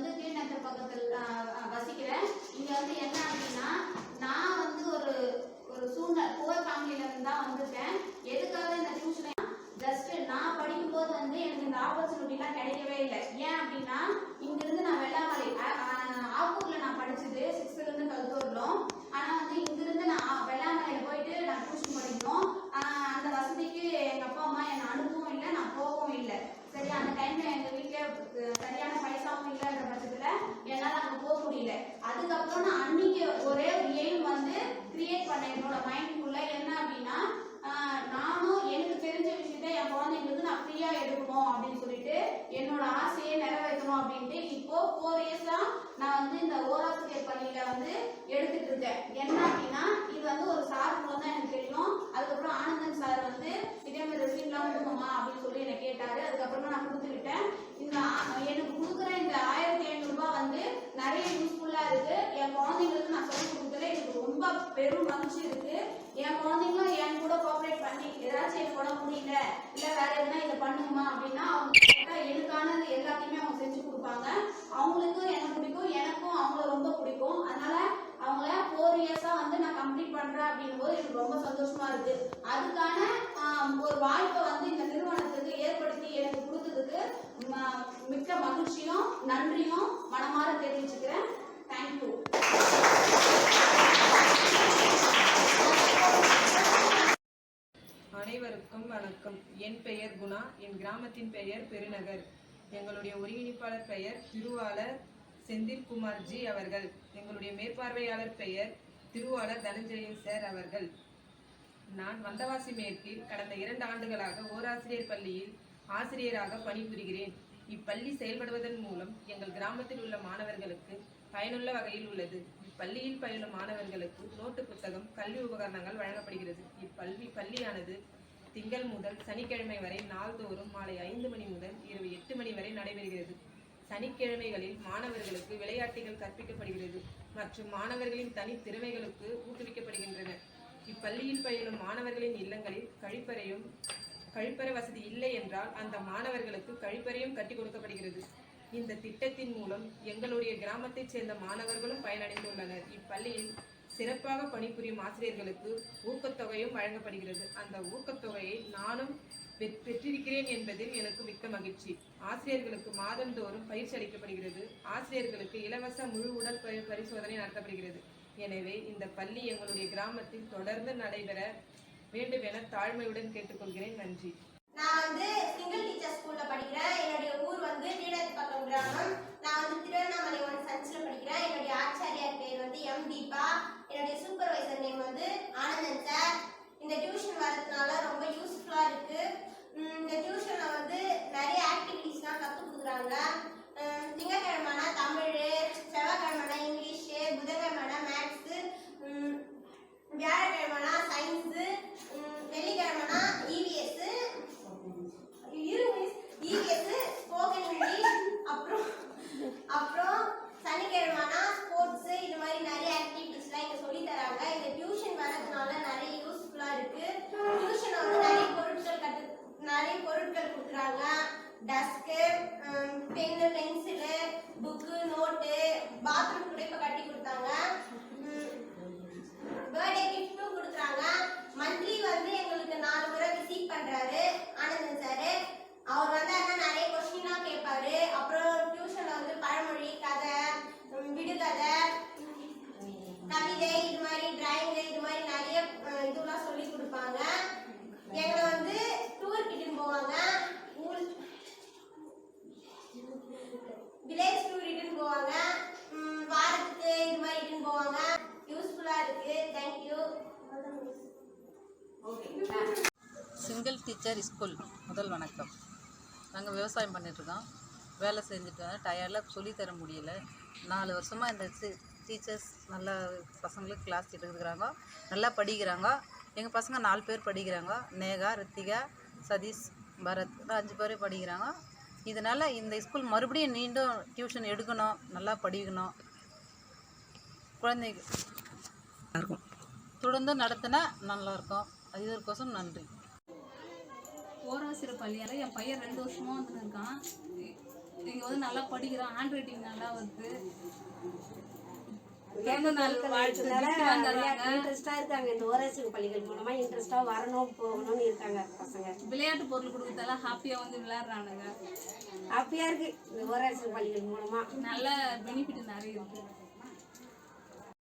வந்து கீழ்நகர் பக்கத்தில் வசிக்கிறேன். இங்க வந்து என்ன அப்படின்னா, நான் வந்து ஒரு சூழ்நிலை புவர் ஃபேமிலியில இருந்து தான் வந்திருக்கேன். எதுக்காக இந்த டியூஷனை ஜஸ்ட் நான் படிக்கும்போது வந்து எனக்கு இந்த ஆப்பர்ச்சுனிட்டிலாம் கிடைக்கவே இல்லை. ஏன் அப்படின்னா, இங்கிருந்து நான் வெள்ளாமலை ஆப்பூர்ல நான் படிச்சது 6th இருந்து 12th வரலும். ஆனா வந்து இங்கிருந்து நான் வெள்ளாமலையில போயிட்டு நான் டியூஷன் படிக்கணும். அந்த வசதிக்கு எங்க அப்பா அம்மா என்னை அனுப்பவும் இல்லை, நான் போகவும் இல்லை. சரி, அந்த டைம்ல எங்க வீட்டுல சரியான பைசாவும் இல்லைன்ற பட்சத்துல என்னால அங்க போக முடியல. அதுக்கப்புறம் நான் அன்னைக்கு ஒரே ஒரு எய்ம் வந்து கிரியேட் பண்ணேன் என்னோட மைண்டுக்குள்ள. என்ன அப்படின்னா, நானும் எனக்கு தெரிஞ்ச விஷயத்த என் குழந்தைங்களுக்கு நான் ஃப்ரீயா எடுக்கணும் அப்படின்னு சொல்லிட்டு என்னோட ஆசையை நிறைவேற்றணும் அப்படின்ட்டு இப்போ 4 இயர்ஸா நான் வந்து இந்த ஓராசிரியர் பள்ளியில வந்து எடுத்துட்டு இருக்கேன். என்ன அப்படின்னா, இது வந்து ஒரு சார் மூலம் தான் எனக்கு தெரியும். அதுக்கப்புறம் ஆனந்தன் சார் வந்து இதே மாதிரி ரெசிப்ட்லாம் கொடுங்கம்மா அப்படின்னு சொல்லி என்னை கேட்டாரு. அதுக்கப்புறமா நான் கொடுத்துக்கிட்டேன். இந்த எனக்கு கொடுக்குற இந்த 1500 ரூபாய் வந்து நிறைய யூஸ்ஃபுல்லா இருக்கு. என் குழந்தைங்களுக்கு நான் சொல்லி கொடுத்ததுல எனக்கு ரொம்ப பெரும் மகிழ்ச்சி இருக்கு. என் குழந்தைங்களும் என் கூட கோஆபரேட் பண்ணி ஏதாச்சும் எனக்கு உடம்பு முடியல, இல்ல வேற எதுனா இதை பண்ணுமா அப்படின்னா அவங்க எனக்கானது எல்லாத்தையுமே அவங்க செஞ்சு கொடுப்பாங்க. அவங்களுக்கும் என்ன பிடிக்கும், எனக்கும் அவங்கள ரொம்ப பிடிக்கும். அதனால அவங்கள 4 இயர்ஸா வந்து நான் கம்ப்ளீட் பண்றேன் அப்படின்னும் போது எனக்கு ரொம்ப சந்தோஷமா இருக்கு. அதுக்கான ஒரு வாய்ப்பை வந்து இந்த நிறுவனத்துக்கு ஏற்படுத்தி எனக்கு கொடுத்ததுக்கு மிக்க மகிழ்ச்சியும் நன்றியும் மனமாற தெரிவிச்சுக்கிறேன். தேங்க்யூ. அனைவருக்கும் வணக்கம். என் பெயர் குணா. என் கிராமத்தின் பெயர் பெருநகர். எங்களுடைய ஒருங்கிணைப்பாளர் பெயர் திருவாளர் செந்தில்குமார் ஜி அவர்கள். எங்களுடைய மேற்பார்வையாளர் பெயர் திருவாளர் தனஞ்சயன் சார் அவர்கள். நான் வந்தவாசி மேற்கில் கடந்த 2 ஆண்டுகளாக ஓராசிரியர் பள்ளியில் ஆசிரியராக பணிபுரிகிறேன். இப்பள்ளி செயல்படுவதன் மூலம் எங்கள் கிராமத்தில் உள்ள மாணவர்களுக்கு பயனுள்ள வகையில் உள்ளது. இப்பள்ளியில் பயிலும் மாணவர்களுக்கு நோட்டு புத்தகம், கல்வி உபகரணங்கள் வழங்கப்படுகிறது. பள்ளியானது திங்கள் முதல் சனிக்கிழமை வரை நாள்தோறும் மாலை 5 மணி முதல் இரவு 8 மணி வரை நடைபெறுகிறது. சனிக்கிழமைகளில் மாணவர்களுக்கு விளையாட்டுகள் கற்பிக்கப்படுகிறது மற்றும் மாணவர்களின் தனி திறமைகளுக்கு ஊக்குவிக்கப்படுகின்றன. இப்பள்ளியில் பயிலும் மாணவர்களின் இல்லங்களில் கழிப்பறை வசதி இல்லை என்றால் அந்த மாணவர்களுக்கு கழிப்பறையும் கட்டி கொடுக்கப்படுகிறது. இந்த திட்டத்தின் மூலம் எங்களுடைய கிராமத்தைச் சேர்ந்த மாணவர்களும் பயனடைந்துள்ளனர். இப்பள்ளியில் சிறப்பாக பணிபுரியும் ஆசிரியர்களுக்கு ஊக்கத்தொகையும் வழங்கப்படுகிறது. அந்த ஊக்கத்தொகையை நானும் பெற்றிருக்கிறேன் என்பதில் எனக்கு மிக்க மகிழ்ச்சி. ஆசிரியர்களுக்கு மாதந்தோறும் பயிற்சி அளிக்கப்படுகிறது. ஆசிரியர்களுக்கு இலவச முழு உடல் பரிசோதனை நடத்தப்படுகிறது. எனவே இந்த பள்ளி எங்களுடைய கிராமத்தில் தொடர்ந்து நடைபெற வேண்டும் என தாழ்மையுடன் கேட்டுக்கொள்கிறேன். நன்றி. நான் வந்து சிங்கிள் டீச்சர் ஸ்கூல்ல படிக்கிறேன். என்னுடைய ஊர் வந்து நீலத்திப்பக்கம் கிராமம். நான் வந்து திருவண்ணாமலை 1 சர்ச்சில் படிக்கிறேன். என்னுடைய ஆச்சாரியார் பேர் வந்து எம் தீபா. என்னுடைய சூப்பர்வைசர் நேம் வந்து ஆனந்தன் சார். இந்த டியூஷன் வரதுனால ரொம்ப யூஸ்ஃபுல்லா இருக்கு. இந்த டியூஷன்ல வந்து நிறைய ஆக்டிவிட்டிஸ்லாம் கற்றுக் கொடுக்குறாங்க. திங்கட்கிழமைனா தமிழ், செவ்வாய்க்கிழமைனா இங்கிலீஷ், புதன்கிழமைனா மேத்ஸு, வியாழக்கிழமைனா சயின்ஸு, வெள்ளிக்கிழமைனா இவிஎஸ், ஸ்போக்கன் இங்கிலீஷ், அப்புறம் சனிக்கிழமைனா ஸ்போர்ட்ஸ். இது மாதிரி நிறைய ஆக்டிவிட்டிஸ்லாம் இங்கே சொல்லி தராங்க. இந்த டியூஷன் வரதுனால நிறைய யூஸ்ஃபுல்லா இருக்கு. டியூஷன் வந்து நிறைய பொருட்கள் கொடுக்குறாங்க. Desk, pen, pencil, book, note, bathroom கூட இப்போ கட்டி கொடுத்தாங்க. பர்த்டே கிஃப்ட்டும் கொடுக்குறாங்க. மந்த்லி வந்து எங்களுக்கு 4 முறை விசிட் பண்றாரு ஆனந்தன் சார். அவர் வந்து நிறைய கொஸ்டின்லாம் கேட்பாரு. அப்புறம் டியூஷன்ல வந்து பழமொழி, கதை, விடுகதை, கவிதை, இது மாதிரி டிராயிங், இது மாதிரி நிறைய இதெல்லாம் சொல்லி கொடுப்பாங்க. எங்களை வந்து டூர் கிட்டுன்னு போவாங்க. வில்லேஜ் டூர் இட்டுன்னு போவாங்க. வாரத்துக்கு இது மாதிரி இட்டுன்னு போவாங்க. யூஸ்ஃபுல்லா இருக்கு. தேங்க்யூ. சிங்கிள் டீச்சர் ஸ்கூல் முதல் வணக்கம். நாங்கள் விவசாயம் பண்ணிட்டுருக்கோம். வேலை செஞ்சுட்டு டயர்டில் சொல்லித்தர முடியல. 4 வருஷமாக இந்த டீச்சர்ஸ் நல்லா பசங்களுக்கு கிளாஸ் எடுக்கிறாங்க, நல்லா படிக்கிறாங்க. எங்கள் பசங்க 4 பேர் படிக்கிறாங்க. நேகா, ரித்திகா, சதீஷ், பரத் 5 பேர் படிக்கிறாங்க. இதனால் இந்த ஸ்கூல் மறுபடியும் மீண்டும் டியூஷன் எடுக்கணும், நல்லா படிக்கணும். குழந்தைங்க இருக்கும் தொடர்ந்து நடத்தினா நல்லாயிருக்கும். இதற்கோசம் நன்றி. ஓராசிரியர் பள்ளியால் என் பையன் 2 வருஷமாக வந்துன்னு இருக்கான். இங்கே வந்து நல்லா படிக்கிறான், ஹேண்ட் ரைட்டிங் நல்லா வருது. பிறந்த நாள் வாழ்த்து gift வந்துடுறாங்க. இன்ட்ரெஸ்டா இருக்காங்க. இந்த ஓராசிரியர் பள்ளிகள் மூலமா இன்ட்ரெஸ்டா வரணும் போகணும்னு இருக்காங்க பசங்க. விளையாட்டு பொருள் கொடுக்கறதால ஹாப்பியா வந்து விளையாடுறானுங்க. ஹாப்பியா இருக்கு இந்த ஓராசிரியர் பள்ளிகள் மூலமா. நல்ல பெனிஃபிட் நிறைய இருக்கு.